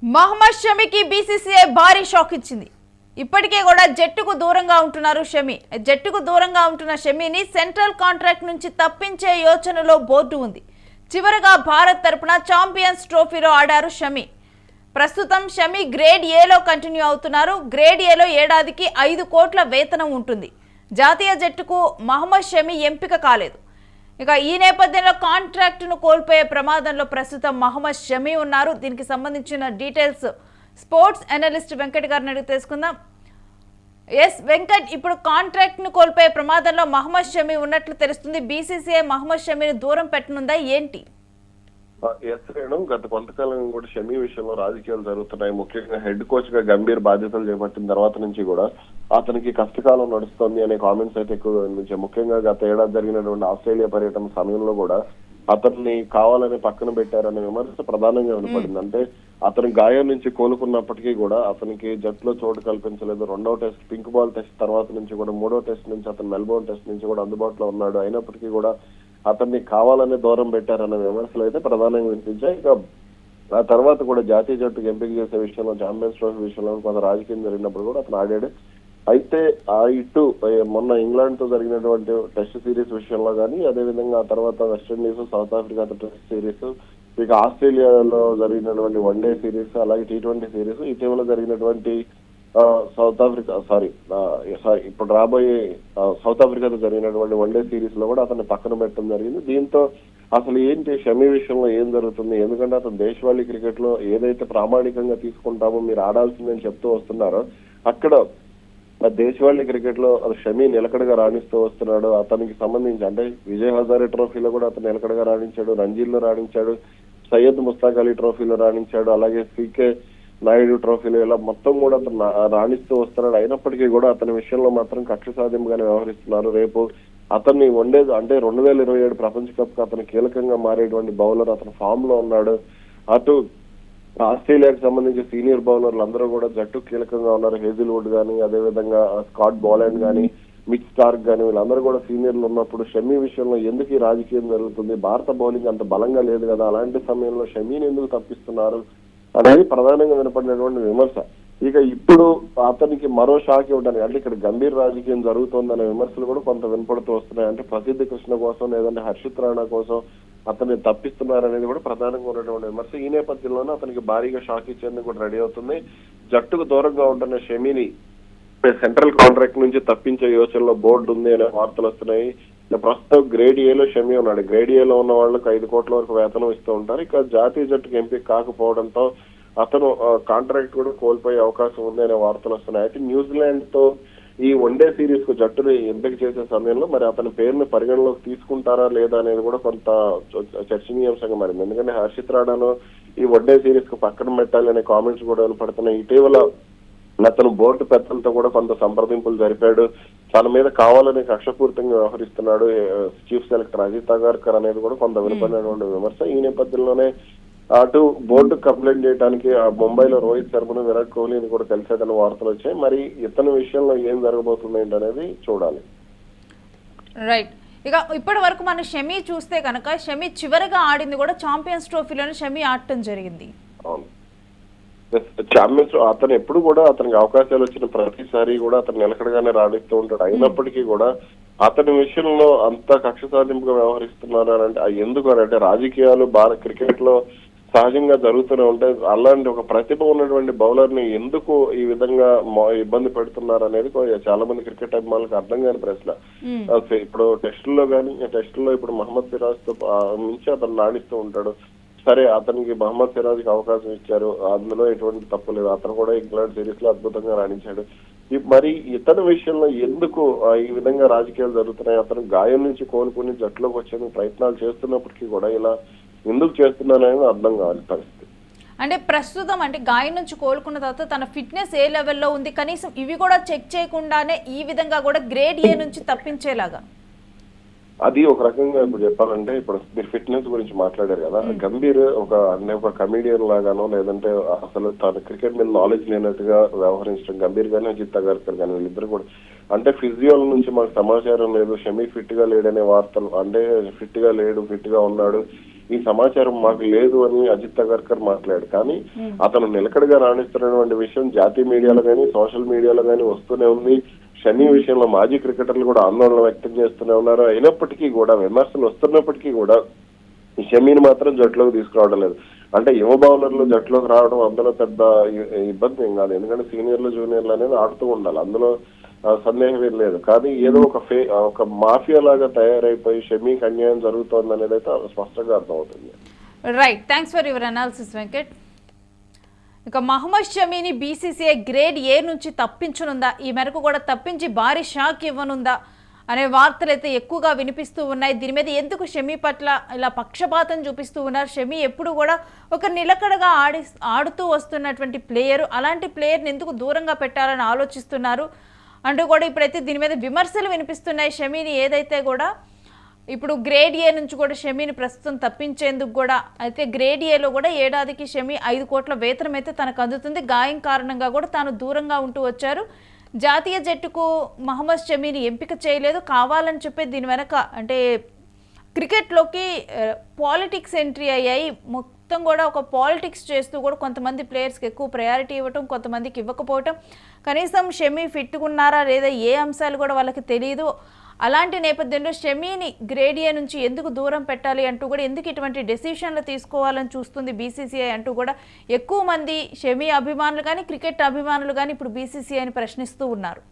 Mohammed షమికి BCCI భారీ shock ఇచ్చింది. ఇప్పటికే కూడా జట్టుకు దూరంగా ఉంటున్నారు షమి. జట్టుకు దూరంగా ఉంటున్న షమిని సెంట్రల్ కాంట్రాక్ట్ నుంచి తప్పించే యోచనలో బోర్డు ఉంది. చివరగా భారత్ తరపున ఛాంపియన్స్ ట్రోఫీలో ఆడారు షమి. ప్రస్తుతం షమి గ్రేడ్ ఏలో కంటిన్యూ అవుతున్నారు. గ్రేడ్ ఏలో ఏడాదికి 5 కోట్ల వేతనం ఉంటుంది. జాతీయ జట్టుకు మహమ్మద్ షమి ఎంపిక కాలేదు. ఇక ఈ నేపథ్యంలో కాంట్రాక్టును కోల్పోయే ప్రమాదంలో ప్రస్తుతం మహమ్మద్ షమి ఉన్నారు. దీనికి సంబంధించిన డీటెయిల్స్ స్పోర్ట్స్ అనలిస్ట్ వెంకట్ గారిని అడిగి తెలుసుకుందాం. ఎస్ వెంకట్, ఇప్పుడు కాంట్రాక్ట్ను కోల్పోయే ప్రమాదంలో మహమ్మద్ షమి ఉన్నట్లు తెలుస్తుంది. బీసీసీఐ మహమ్మద్ షమిని దూరం పెట్టనుందా ఏంటి? ఎస్ రేణు, గత కొంతకాలం కూడా షమీ విషయంలో రాజకీయాలు జరుగుతున్నాయి. ముఖ్యంగా హెడ్ కోచ్ గా గంభీర్ బాధ్యతలు చేపట్టిన తర్వాత నుంచి కూడా అతనికి కష్టకాలం నడుస్తోంది అనే కామెంట్స్ అయితే ఎక్కువగా వినిపించాయి. ముఖ్యంగా గత ఏడాది జరిగినటువంటి ఆస్ట్రేలియా పర్యటన సమయంలో కూడా అతన్ని కావాలని పక్కన పెట్టారనే విమర్శ ప్రధానంగా వినపడింది. అంటే అతని గాయం నుంచి కోలుకున్నప్పటికీ కూడా అతనికి జట్టులో చోటు కల్పించలేదు. 2వ టెస్ట్ పింక్ బాల్ టెస్ట్ తర్వాత నుంచి కూడా 3వ టెస్ట్ నుంచి అతను మెల్బోర్న్ టెస్ట్ నుంచి కూడా అందుబాటులో ఉన్నాడు. అయినప్పటికీ కూడా అతన్ని కావాలని దూరం పెట్టారన్న విమర్శలు అయితే ప్రధానంగా వినిపించాయి. ఇక ఆ తర్వాత కూడా జాతీయ జట్టుకు ఎంపిక చేసే విషయంలో, ఛాంపియన్స్ ట్రోఫీ విషయంలో కొంత రాజకీయం జరిగినప్పుడు కూడా అతను ఆడాడు. అయితే ఇటు మొన్న ఇంగ్లాండ్ తో జరిగినటువంటి టెస్ట్ సిరీస్ విషయంలో కానీ, అదేవిధంగా ఆ తర్వాత వెస్టిండీస్, సౌత్ ఆఫ్రికాతో టెస్ట్ సిరీస్, ఇక ఆస్ట్రేలియాలో జరిగినటువంటి వన్డే సిరీస్, అలాగే T20 సిరీస్, ఇటీవల జరిగినటువంటి ఇప్పుడు రాబోయే సౌత్ ఆఫ్రికాతో జరిగినటువంటి వన్డే సిరీస్ లో కూడా అతన్ని పక్కన పెట్టడం జరిగింది. దీంతో అసలు ఏంటి షమీ విషయంలో ఏం జరుగుతుంది? ఎందుకంటే అతను దేశవాళీ క్రికెట్ లో ఏదైతే ప్రామాణికంగా తీసుకుంటామో మీరు ఆడాల్సిందని చెప్తూ వస్తున్నారో, అక్కడ దేశవాళీ క్రికెట్ లో షమీ నిలకడగా రాణిస్తూ వస్తున్నాడు. అతనికి సంబంధించి అంటే విజయ్ హజారే ట్రోఫీలో కూడా అతను నిలకడగా రాణించాడు, రంజీల్లో రాణించాడు, సయ్యద్ ముస్తాక్ అలీ ట్రోఫీలో రాణించాడు, అలాగే CK నాయుడు ట్రోఫీలో ఇలా మొత్తం కూడా అతను రాణిస్తూ వస్తున్నాడు. అయినప్పటికీ కూడా అతని విషయంలో మాత్రం కక్ష సాధింపుగానే వ్యవహరిస్తున్నారు. రేపు అతన్ని వన్డే అంటే 2027 ప్రపంచ కప్ కు అతను కీలకంగా మారేటువంటి బౌలర్ అతను ఫామ్ లో ఉన్నాడు. అటు ఆస్ట్రేలియాకి సంబంధించి సీనియర్ బౌలర్లు అందరూ కూడా జట్టు కీలకంగా ఉన్నారు. హేజిల్వుడ్ గానీ, అదేవిధంగా స్కాట్ బాలాండ్ గానీ, మిచ్ స్టార్క్ గానీ, వీళ్ళందరూ కూడా సీనియర్లు ఉన్నప్పుడు షమీ విషయంలో ఎందుకు ఈ రాజకీయం జరుగుతుంది? భారత బౌలింగ్ అంత బలంగా లేదు కదా, అలాంటి సమయంలో షమీని ఎందుకు తప్పిస్తున్నారు అనేది ప్రధానంగా వినపడినటువంటి విమర్శ. ఇక ఇప్పుడు అతనికి మరో షాక్ ఇవ్వడానికి, అంటే ఇక్కడ గంభీర్ రాజకీయం జరుగుతోందనే విమర్శలు కూడా కొంత వినపడుతూ వస్తున్నాయి. అంటే ప్రసిద్ధ కృష్ణ కోసం లేదంటే హర్షిత్ రాణా కోసం అతన్ని తప్పిస్తున్నారనేది కూడా ప్రధానంగా ఉన్నటువంటి విమర్శ. ఈ నేపథ్యంలోనే అతనికి భారీగా షాక్ ఇచ్చేందుకు కూడా రెడీ అవుతుంది. జట్టుకు దూరంగా ఉంటున్న షమీని సెంట్రల్ కాంట్రాక్ట్ నుంచి తప్పించే యోచనలో బోర్డు ఉంది అనే వార్తలు వస్తున్నాయి. ప్రస్తుతం గ్రేడ్ ఏలో షమీ ఉన్నాడు. గ్రేడ్ ఏలో ఉన్న వాళ్ళకి 5 కోట్ల వరకు వేతనం ఇస్తూ ఉంటారు. ఇక జాతీయ జట్టుకు ఎంపిక కాకపోవడంతో అతను కాంట్రాక్ట్ కూడా కోల్పోయే అవకాశం ఉంది అనే వార్తలు వస్తున్నాయి. అయితే న్యూజిలాండ్ తో ఈ వన్డే సిరీస్ కు జట్టుని ఎంపిక చేసే సమయంలో మరి అతని పేరుని పరిగణలోకి తీసుకుంటారా లేదా అనేది కూడా కొంత చర్చనీయాంశంగా మారింది. ఎందుకంటే హర్షిత్ రాణాను ఈ వన్డే సిరీస్ కు పక్కన పెట్టాలి అనే కామెంట్స్ కూడా వినపడుతున్నాయి. ఇటీవల అతను బోర్డు పెద్దలతో కూడా కొంత సంప్రదింపులు జరిపాడు. తన మీద కావాలని కక్షపూరితంగా వ్యవహరిస్తున్నాడు చీఫ్ సెలెక్టర్ అజిత్ అగర్కర్ అనేది కూడా కొంత వినపడినటువంటి విమర్శ. ఈ నేపథ్యంలోనే అటు బోర్డు కంప్లైంట్ చేయడానికి ముంబైలో రోహిత్ శర్మను, విరాట్ కోహ్లీని కూడా కలిసేదన్న వార్తలు వచ్చాయి. మరి ఇతని విషయంలో ఏం జరగబోతుంది ఏంటనేది చూడాలి. రైట్. ఇక ఇప్పటి వరకు మనం షమీ చూస్తే కనుక షమీ చివరిగా ఆడింది కూడా ఛాంపియన్స్ ట్రోఫీలోనే షమీ ఆడటం జరిగింది. అవును, ఛాంపియన్స్ అతను ఎప్పుడు కూడా అతనికి అవకాశాలు వచ్చిన ప్రతిసారి కూడా అతను నిలకడగానే రాణిస్తూ ఉంటాడు. అయినప్పటికీ కూడా అతని విషయంలో అంత కక్ష సాధింపుగా వ్యవహరిస్తున్నారు అని అంటే ఎందుకు అని అంటే రాజకీయాలు క్రికెట్ లో సహజంగా జరుగుతూనే ఉంటాయి. అలాంటి ఒక ప్రతిభ ఉన్నటువంటి బౌలర్ ని ఎందుకు ఈ విధంగా ఇబ్బంది పెడుతున్నారు అనేది చాలా మంది క్రికెట్ అభిమానులకు అర్థం కాని ప్రశ్న. ఇప్పుడు టెస్టుల్లో కానీ ఇప్పుడు మహమ్మద్ సిరాజ్ తో మించి అతను రాణిస్తూ ఉంటాడు. సరే, అతనికి మహమ్మద్ సిరాజ్ కి అవకాశం ఇచ్చారు, అందులో ఎటువంటి తప్పు లేదు. అతను కూడా ఇంగ్లాండ్ సిరీస్ లో అద్భుతంగా రాణించాడు. మరి ఇతని విషయంలో ఎందుకు ఈ విధంగా రాజకీయాలు జరుగుతున్నాయి? అతను గాయం నుంచి కోలుకుని జట్టులోకి వచ్చేందుకు ప్రయత్నాలు చేస్తున్నప్పటికీ కూడా ఇలా ఎందుకు చేస్తున్నారనేది అర్థం కావాలి పరిస్థితి. అంటే ప్రస్తుతం అంటే గాయం నుంచి కోలుకున్న తర్వాత తన ఫిట్నెస్ ఏ లెవెల్లో ఉంది, కనీసం ఇవి కూడా చెక్ చేయకుండానే ఈ విధంగా కూడా గ్రేడ్ ఏ నుంచి తప్పించేలాగా అది ఒక రకంగా ఇప్పుడు చెప్పాలంటే, ఇప్పుడు మీరు ఫిట్నెస్ గురించి మాట్లాడారు కదా, గంభీర్ ఒక కమీడియన్ లాగానో లేదంటే అసలు తన క్రికెట్ మీద నాలెడ్జ్ లేనట్టుగా వ్యవహరించడం, గంభీర్ గానీ అజిత్ అగర్కర్ కానీ వీళ్ళిద్దరు కూడా అంటే ఫిజియోల నుంచి మాకు సమాచారం లేదు, షమీ ఫిట్ గా లేడనే వార్తలు, అంటే ఫిట్ గా లేడు, ఫిట్ గా ఉన్నాడు, ఈ సమాచారం మాకు లేదు అని అజిత్ అగర్కర్ మాట్లాడు. కానీ అతను నిలకడగా రాణిస్తున్నటువంటి విషయం జాతీయ మీడియాలో కానీ సోషల్ మీడియాలో కానీ వస్తూనే ఉంది. షమీ విషయంలో మాజీ క్రికెటర్లు కూడా ఆందోళన వ్యక్తం చేస్తూనే ఉన్నారు. అయినప్పటికీ కూడా, విమర్శలు వస్తున్నప్పటికీ కూడా ఈ షమీని మాత్రం జట్టులోకి తీసుకురావడం లేదు. అంటే యువ బౌలర్లు జట్టులోకి రావడం అందులో పెద్ద ఇబ్బంది ఏం కాదు, ఎందుకంటే సీనియర్లు జూనియర్లు అనేది ఆడుతూ ఉండాలి, అందులో సందేహం ఏం లేదు. కానీ ఏదో ఒక మాఫియా లాగా తయారైపోయి షమీకి అన్యాయం జరుగుతోంది అనేది అయితే స్పష్టంగా అర్థమవుతుంది. Right, thanks for your analysis Venkat. ఇక మహమ్మద్ షమీని బీసీసీఐ గ్రేడ్ ఏ నుంచి తప్పించనుందా, ఈ మేరకు కూడా తప్పించి భారీ షాక్ ఇవ్వనుందా అనే వార్తలు అయితే ఎక్కువగా వినిపిస్తూ ఉన్నాయి. దీని మీద ఎందుకు షమీ పట్ల ఇలా పక్షపాతం చూపిస్తూ ఉన్నారు? షమీ ఎప్పుడు కూడా ఒక నిలకడగా ఆడుతూ వస్తున్నటువంటి ప్లేయరు, అలాంటి ప్లేయర్ని ఎందుకు దూరంగా పెట్టాలని ఆలోచిస్తున్నారు అంటూ కూడా ఇప్పుడైతే దీని మీద విమర్శలు వినిపిస్తున్నాయి. షమీని ఏదైతే కూడా ఇప్పుడు గ్రేడ్ ఏ నుంచి కూడా షమీని ప్రస్తుతం తప్పించేందుకు కూడా అయితే గ్రేడ్ ఏలో కూడా ఏడాదికి షమీ 5 కోట్ల వేతనం అయితే తనకు అందుతుంది. గాయం కారణంగా కూడా తాను దూరంగా ఉంటూ వచ్చారు. జాతీయ జట్టుకు మహమ్మద్ షమీని ఎంపిక చేయలేదు, కావాలని చెప్పి దీని వెనక అంటే క్రికెట్లోకి పాలిటిక్స్ ఎంట్రీ అయ్యాయి. మొత్తం కూడా ఒక పాలిటిక్స్ చేస్తూ కూడా కొంతమంది ప్లేయర్స్కి ఎక్కువ ప్రయారిటీ ఇవ్వటం, కొంతమందికి ఇవ్వకపోవటం, కనీసం షమీ ఫిట్గా ఉన్నారా లేదా ఏ అంశాలు కూడా వాళ్ళకి తెలియదు. అలాంటి నేపథ్యంలో షమీని గ్రేడ్ ఏ నుంచి ఎందుకు దూరం పెట్టాలి అంటూ కూడా, ఎందుకు ఇటువంటి డెసిషన్లు తీసుకోవాలని చూస్తుంది బీసీసీఐ అంటూ కూడా ఎక్కువ మంది షమీ అభిమానులు కానీ క్రికెట్ అభిమానులు కానీ ఇప్పుడు బీసీసీఐని ప్రశ్నిస్తూ ఉన్నారు.